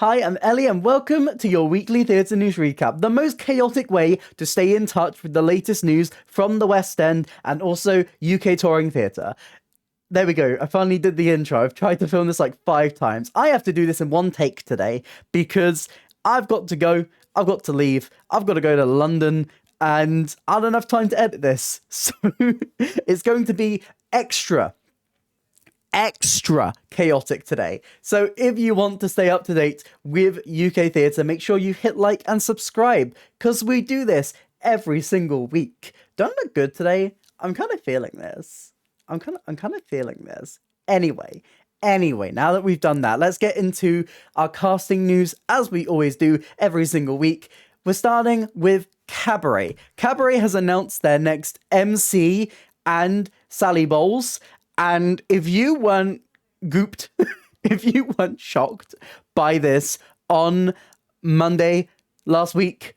Hi, I'm Ellie and welcome to your weekly theatre news recap, the most chaotic way to stay in touch with the latest news from the West End and also UK touring theatre. There we go, I finally did the intro. I've tried to film this like 5 times. I have to do this in one take today because I've got to go, I've got to leave, I've got to go to London, and I don't have time to edit this. So it's going to be extra chaotic today. So if you want to stay up to date with UK theatre, make sure you hit like and subscribe, because we do this every single week. Don't I look good today? I'm kind of feeling this. I'm kind of feeling this. Anyway, now that we've done that, let's get into our casting news as we always do every single week. We're starting with Cabaret. Cabaret has announced their next MC and Sally Bowles. And if you weren't gooped, if you weren't shocked by this on Monday last week,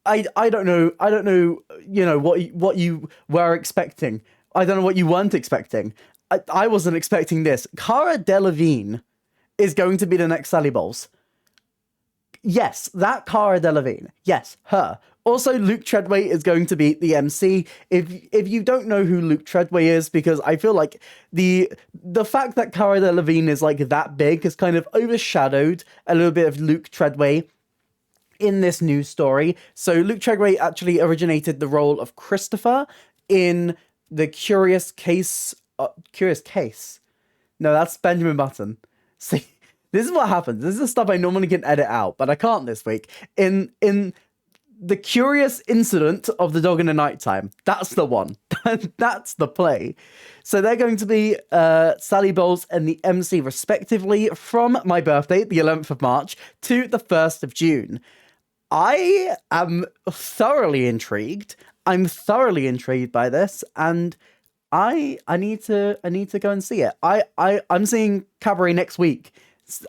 I don't know, you know, what you were expecting. I don't know what you weren't expecting. I wasn't expecting this. Cara Delevingne is going to be the next Sally Bowles. Yes, that Cara Delevingne. Yes, her. Also, Luke Treadway is going to be the MC. If you don't know who Luke Treadway is, because I feel like the fact that Cara Delevingne is like that big has kind of overshadowed a little bit of Luke Treadway in this news story. So Luke Treadway actually originated the role of Christopher in the Curious Case. No, that's Benjamin Button. See, this is what happens. This is the stuff I normally can edit out, but I can't this week. In The Curious Incident of the Dog in the Nighttime. That's the one. That's the play. So they're going to be Sally Bowles and the MC respectively from my birthday, the 11th of March, to the 1st of June. I am thoroughly intrigued. I'm thoroughly intrigued by this, and I need to go and see it. I'm seeing Cabaret next week.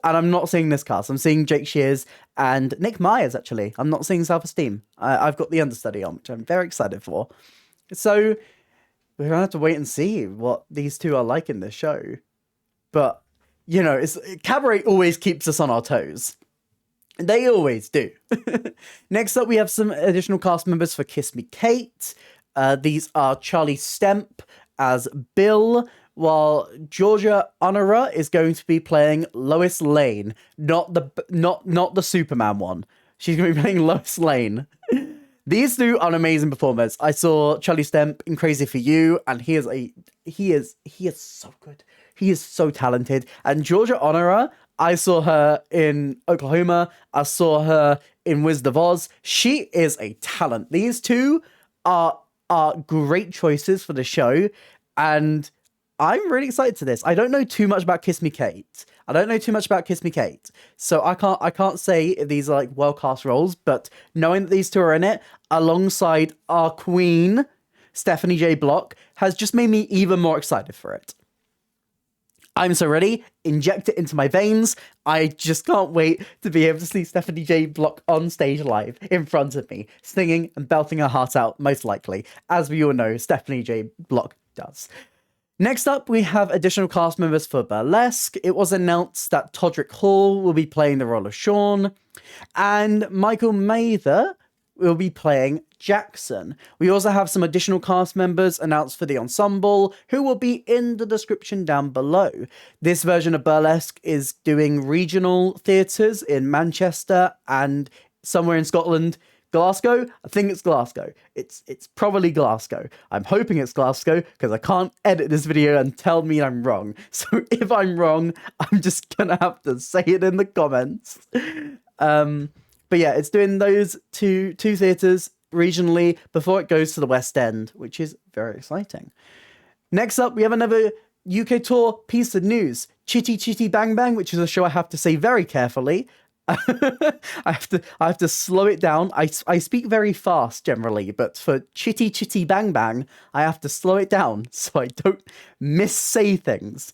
And I'm not seeing this cast. I'm seeing Jake Shears and Nick Myers, actually. I'm not seeing Self-Esteem. I've got the understudy on, which I'm very excited for. So we're going to have to wait and see what these two are like in this show. But, you know, Cabaret always keeps us on our toes. They always do. Next up, we have some additional cast members for Kiss Me Kate. These are Charlie Stemp as Bill, while Georgia Honora is going to be playing Lois Lane, not the Superman one. She's going to be playing Lois Lane. These two are amazing performers. I saw Charlie Stemp in Crazy for You, and he is so good. He is so talented. And Georgia Honora, I saw her in Oklahoma. I saw her in Wizard of Oz. She is a talent. These two are great choices for the show, and I'm really excited to this. I don't know too much about Kiss Me Kate. So I can't say if these are like well-cast roles, but knowing that these two are in it, alongside our queen, Stephanie J. Block, has just made me even more excited for it. I'm so ready. Inject it into my veins. I just can't wait to be able to see Stephanie J. Block on stage live in front of me, singing and belting her heart out, most likely. As we all know, Stephanie J. Block does. Next up, we have additional cast members for Burlesque. It was announced that Todrick Hall will be playing the role of Sean, and Michael Mather will be playing Jackson. We also have some additional cast members announced for the ensemble, who will be in the description down below. This version of Burlesque is doing regional theatres in Manchester and somewhere in Scotland. Glasgow? I think it's Glasgow. It's probably Glasgow. I'm hoping it's Glasgow because I can't edit this video and tell me I'm wrong. So if I'm wrong, I'm just gonna have to say it in the comments. But yeah, it's doing those two theatres regionally before it goes to the West End, which is very exciting. Next up, we have another UK tour piece of news. Chitty Chitty Bang Bang, which is a show I have to say very carefully. I have to slow it down. I speak very fast generally, but for Chitty Chitty Bang Bang, I have to slow it down so I don't missay things.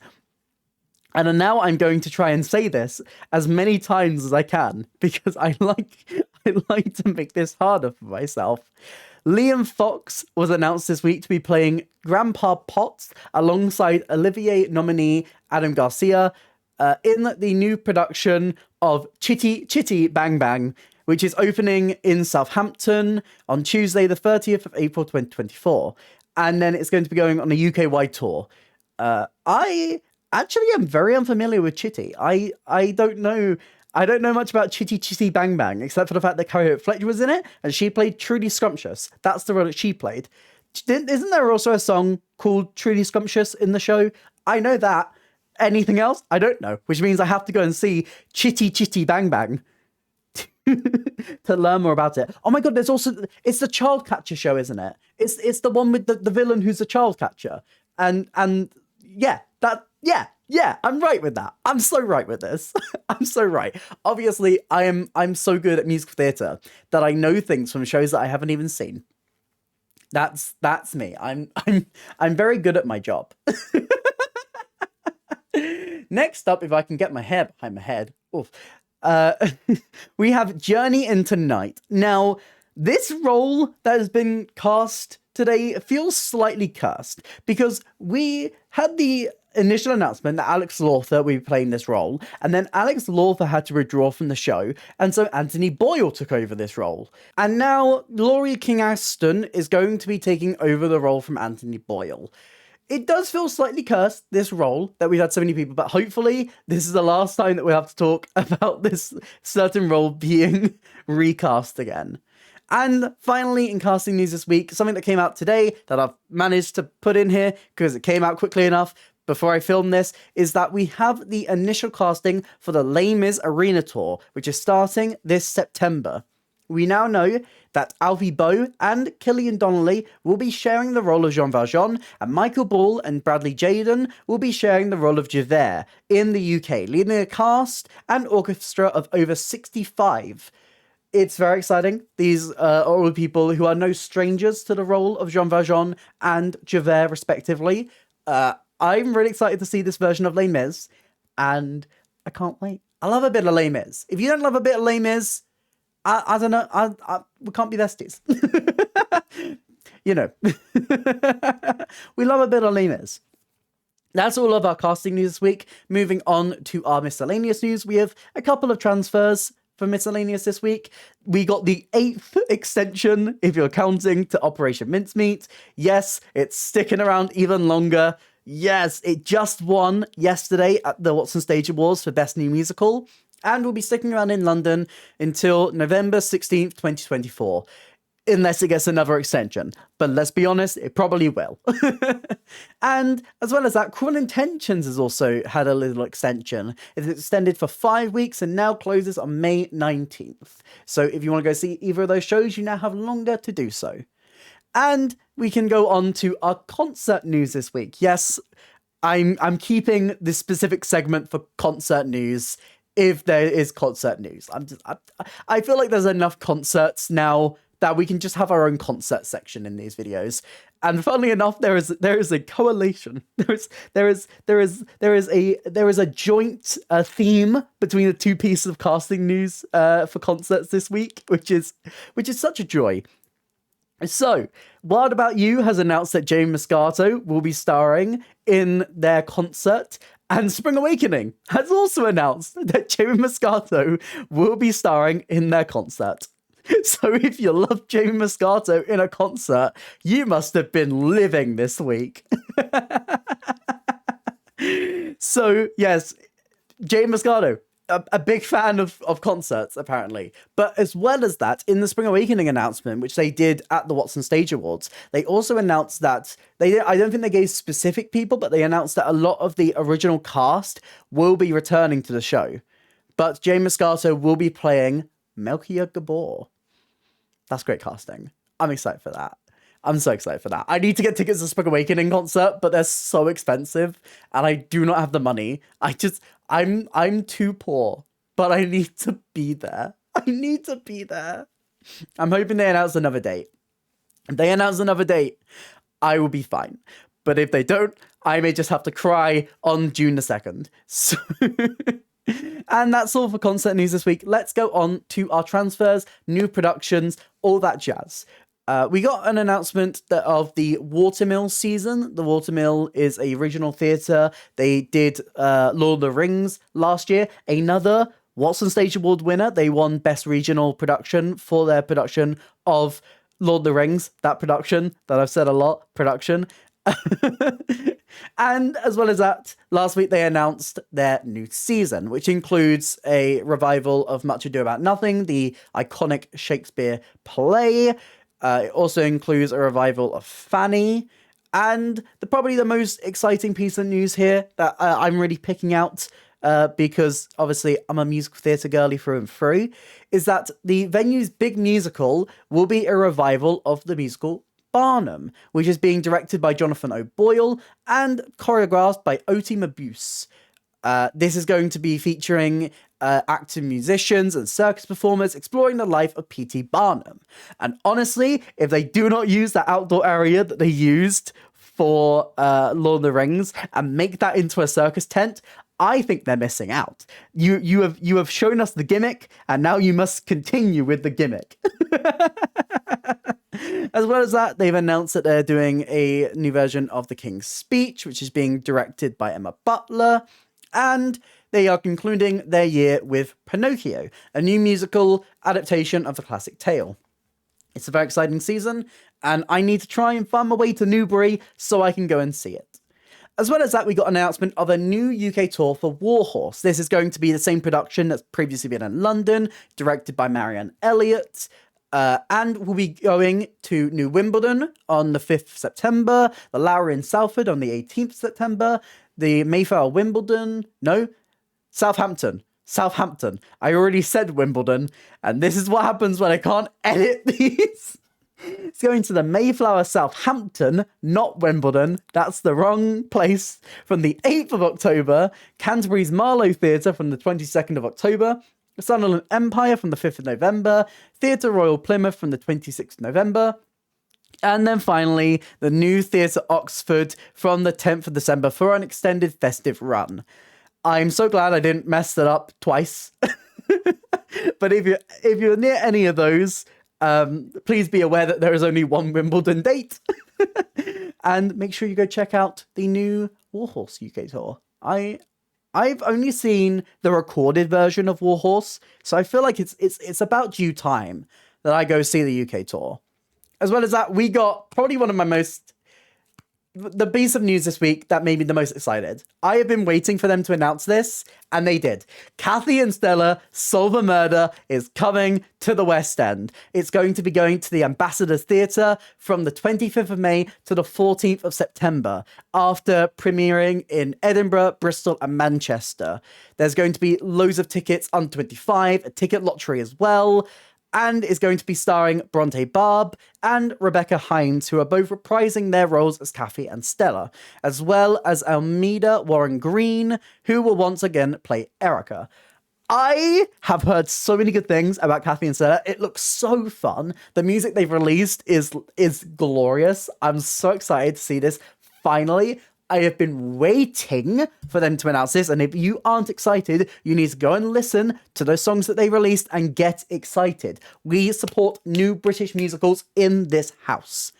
And now I'm going to try and say this as many times as I can because I like to make this harder for myself. Liam Fox was announced this week to be playing Grandpa Potts alongside Olivier nominee Adam Garcia. in the new production of Chitty Chitty Bang Bang, which is opening in Southampton on Tuesday, the 30th of April, 2024. And then it's going to be going on a UK-wide tour. I actually am very unfamiliar with Chitty. I don't know much about Chitty Chitty Bang Bang, except for the fact that Cara Fletcher was in it, and she played Trudy Scrumptious. That's the role that she played. Isn't there also a song called Trudy Scrumptious in the show? I know that. Anything else? I don't know, which means I have to go and see Chitty Chitty Bang Bang to learn more about it. Oh my god, it's the child catcher show, isn't it? It's the one with the villain who's a child catcher. And yeah, I'm right with that. I'm so right with this. I'm so right. Obviously, I'm so good at musical theatre that I know things from shows that I haven't even seen. That's me. I'm very good at my job. Next up, if I can get my hair behind my head, we have Journey into Night. Now, this role that has been cast today feels slightly cursed because we had the initial announcement that Alex Lawther would be playing this role, and then Alex Lawther had to withdraw from the show, and so Anthony Boyle took over this role. And now Laurie King-Aston is going to be taking over the role from Anthony Boyle. It does feel slightly cursed, this role, that we've had so many people, but hopefully this is the last time that we'll have to talk about this certain role being recast again. And finally, in casting news this week, something that came out today that I've managed to put in here because it came out quickly enough before I filmed this, is that we have the initial casting for the Les Mis Arena Tour, which is starting this September. We now know that Alfie Boe and Killian Donnelly will be sharing the role of Jean Valjean, and Michael Ball and Bradley Jaden will be sharing the role of Javert in the UK, leading a cast and orchestra of over 65. It's very exciting. These are all people who are no strangers to the role of Jean Valjean and Javert, respectively. I'm really excited to see this version of Les Mis, and I can't wait. I love a bit of Les Mis. If you don't love a bit of Les Mis, I don't know. We can't be besties. You know. We love a bit of Les Mis. That's all of our casting news this week. Moving on to our miscellaneous news, we have a couple of transfers for miscellaneous this week. We got the 8th extension, if you're counting, to Operation Mincemeat. Yes, it's sticking around even longer. Yes, it just won yesterday at the Watson Stage Awards for Best New Musical, and will be sticking around in London until November 16th, 2024. Unless it gets another extension. But let's be honest, it probably will. And as well as that, Cruel Intentions has also had a little extension. It's extended for 5 weeks and now closes on May 19th. So if you want to go see either of those shows, you now have longer to do so. And we can go on to our concert news this week. Yes, I'm keeping this specific segment for concert news if there is concert news. I feel like there's enough concerts now that we can just have our own concert section in these videos. And funnily enough, there is a correlation. There is a joint theme between the two pieces of casting news for concerts this week, which is such a joy. So, Wild About You has announced that Jamie Moscato will be starring in their concert, and Spring Awakening has also announced that Jamie Moscato will be starring in their concert. So if you love Jamie Moscato in a concert, you must have been living this week. So, yes, Jamie Moscato, a big fan of concerts, apparently. But as well as that, in the Spring Awakening announcement, which they did at the Watson Stage Awards, they also announced that, I don't think they gave specific people, but they announced that a lot of the original cast will be returning to the show. But Jamie Moscato will be playing Melchior Gabor. That's great casting. I'm excited for that. I'm so excited for that. I need to get tickets to Spring Awakening concert, but they're so expensive, and I do not have the money. I'm too poor, but I need to be there. I need to be there. I'm hoping they announce another date. If they announce another date, I will be fine. But if they don't, I may just have to cry on June the 2nd. So... And that's all for concert news this week. Let's go on to our transfers, new productions, all that jazz. We got an announcement of the Watermill season. The Watermill is a regional theatre. They did Lord of the Rings last year. Another Watson Stage Award winner. They won Best Regional Production for their production of Lord of the Rings. That production that I've said a lot. Production. And as well as that, last week they announced their new season, which includes a revival of Much Ado About Nothing, the iconic Shakespeare play. It also includes a revival of Fanny. And probably the most exciting piece of news here that I'm really picking out, because obviously I'm a musical theatre girly through and through, is that the venue's big musical will be a revival of the musical Barnum, which is being directed by Jonathan O'Boyle and choreographed by Oti Mabuse. This is going to be featuring active musicians and circus performers exploring the life of P.T. Barnum. And honestly, if they do not use that outdoor area that they used for Lord of the Rings and make that into a circus tent, I think they're missing out. You have shown us the gimmick, and now you must continue with the gimmick. As well as that, they've announced that they're doing a new version of The King's Speech, which is being directed by Emma Butler, and they are concluding their year with Pinocchio, a new musical adaptation of the classic tale. It's a very exciting season, and I need to try and find my way to Newbury so I can go and see it. As well as that, we got an announcement of a new UK tour for Warhorse. This is going to be the same production that's previously been in London, directed by Marianne Elliott, and we'll be going to New Wimbledon on the 5th of September, the Lowry in Salford on the 18th of September, the Mayfair Wimbledon, no, Southampton. I already said Wimbledon, and this is what happens when I can't edit these. It's going to the Mayflower Southampton, not Wimbledon. That's the wrong place. From the 8th of October, Canterbury's Marlow Theatre from the 22nd of October, Sunderland Empire from the 5th of November, Theatre Royal Plymouth from the 26th of November, and then finally, the new Theatre Oxford from the 10th of December for an extended festive run. I'm so glad I didn't mess that up twice. But if you're near any of those, please be aware that there is only one Wimbledon date. And make sure you go check out the new Warhorse UK tour. I've only seen the recorded version of Warhorse, so I feel like it's about due time that I go see the UK tour. As well as that, we got probably one of the piece of news this week that made me the most excited. I have been waiting for them to announce this, and they did. Kathy and Stella Solve a Murder is coming to the West End. It's going to be going to the Ambassadors Theatre from the 25th of May to the 14th of September, after premiering in Edinburgh, Bristol, and Manchester. There's going to be loads of tickets under 25, a ticket lottery as well, and is going to be starring Bronte Barb and Rebecca Hines, who are both reprising their roles as Kathy and Stella, as well as Almeida Warren Green, who will once again play Erica. I have heard so many good things about Kathy and Stella. It looks so fun. The music they've released is glorious. I'm so excited to see this. Finally, I have been waiting for them to announce this, and if you aren't excited, you need to go and listen to those songs that they released and get excited. We support new British musicals in this house.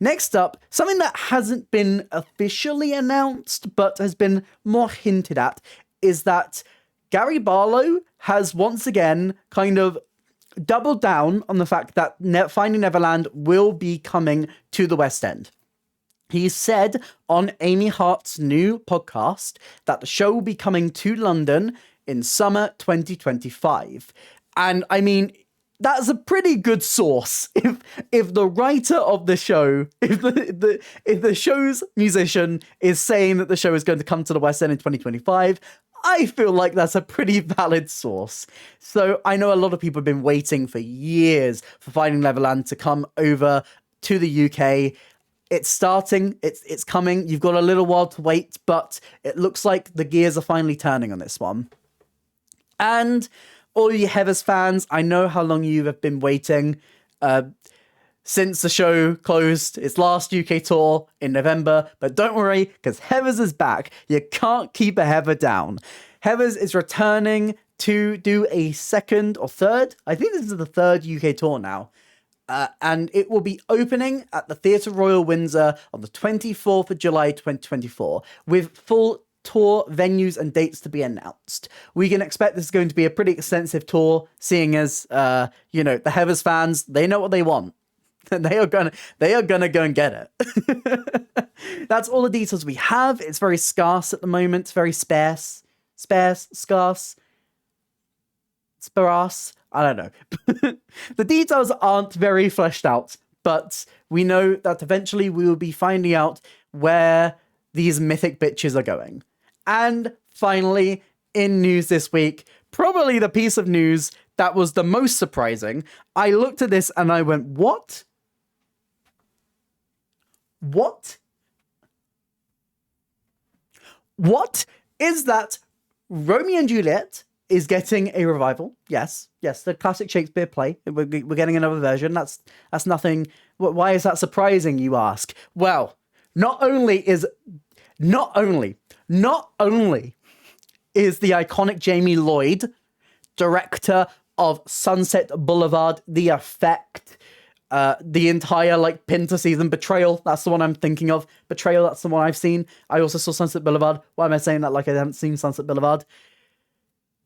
Next up, something that hasn't been officially announced, but has been more hinted at, is that Gary Barlow has once again kind of doubled down on the fact that Finding Neverland will be coming to the West End. He said on Amy Hart's new podcast that the show will be coming to London in summer 2025. And I mean, that's a pretty good source. If the writer of the show, if the show's musician is saying that the show is going to come to the West End in 2025, I feel like that's a pretty valid source. So I know a lot of people have been waiting for years for Finding Neverland to come over to the UK. It's starting, it's coming. You've got a little while to wait, but it looks like the gears are finally turning on this one. And all you Heathers fans, I know how long you have been waiting since the show closed its last UK tour in November, but don't worry, because Heathers is back. You can't keep a Heather down. Heathers is returning to do a second or third, I think this is the third UK tour now, and it will be opening at the Theatre Royal Windsor on the 24th of July 2024, with full tour venues and dates to be announced. We can expect this is going to be a pretty extensive tour, seeing as, the Heathers fans, they know what they want. They are gonna go and get it. That's all the details we have. It's very scarce at the moment. It's very sparse, scarce. I don't know. The details aren't very fleshed out, but we know that eventually we will be finding out where these mythic bitches are going. And finally, in news this week, probably the piece of news that was the most surprising, I looked at this and I went, what? What? What is that? Romeo and Juliet is getting a revival. Yes, the classic Shakespeare play. We're getting another version. That's nothing. Why is that surprising, you ask? Well, not only is the iconic Jamie Lloyd, director of Sunset Boulevard, The Effect, the entire Pinter season, Betrayal, that's the one I'm thinking of. Betrayal, that's the one I've seen. I also saw Sunset Boulevard. Why am I saying that like I haven't seen Sunset Boulevard?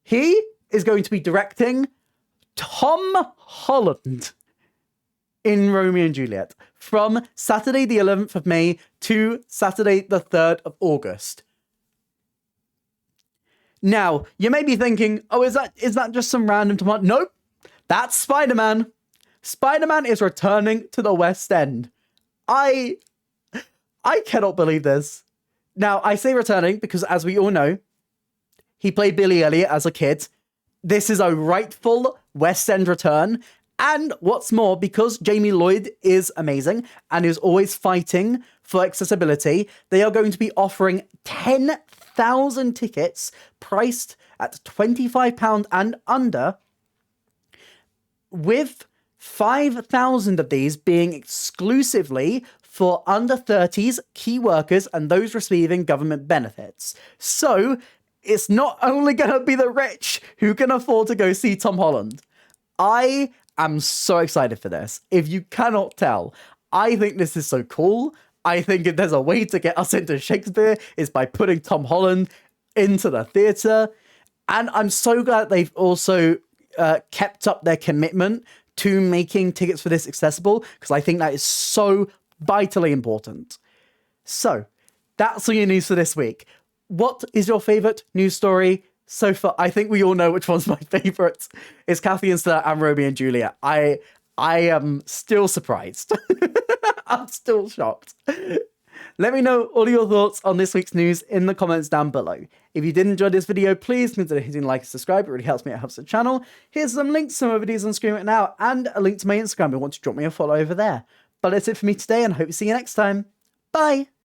He is going to be directing Tom Holland in Romeo and Juliet from Saturday the 11th of May to Saturday the 3rd of August. Now, you may be thinking, oh, is that just some random Tom Holland? Nope, that's Spider-Man. Spider-Man is returning to the West End. I cannot believe this. Now, I say returning because, as we all know, he played Billy Elliot as a kid. This is a rightful West End return. And what's more, because Jamie Lloyd is amazing and is always fighting for accessibility, they are going to be offering 10,000 tickets priced at £25 and under, with 5,000 of these being exclusively for under 30s, key workers, and those receiving government benefits. So it's not only going to be the rich who can afford to go see Tom Holland. I am so excited for this. If you cannot tell, I think this is so cool. I think if there's a way to get us into Shakespeare, is by putting Tom Holland into the theatre. And I'm so glad they've also kept up their commitment to making tickets for this accessible, because I think that is so vitally important. So that's all your news for this week. What is your favourite news story so far? I think we all know which one's my favourite. It's Kathy and Stella and Romeo and Juliet. I am still surprised. I'm still shocked. Let me know all your thoughts on this week's news in the comments down below. If you did enjoy this video, please consider hitting like and subscribe. It really helps me, it helps the channel. Here's some links to my videos on screen right now, and a link to my Instagram if you want to drop me a follow over there. But that's it for me today, and I hope to see you next time. Bye!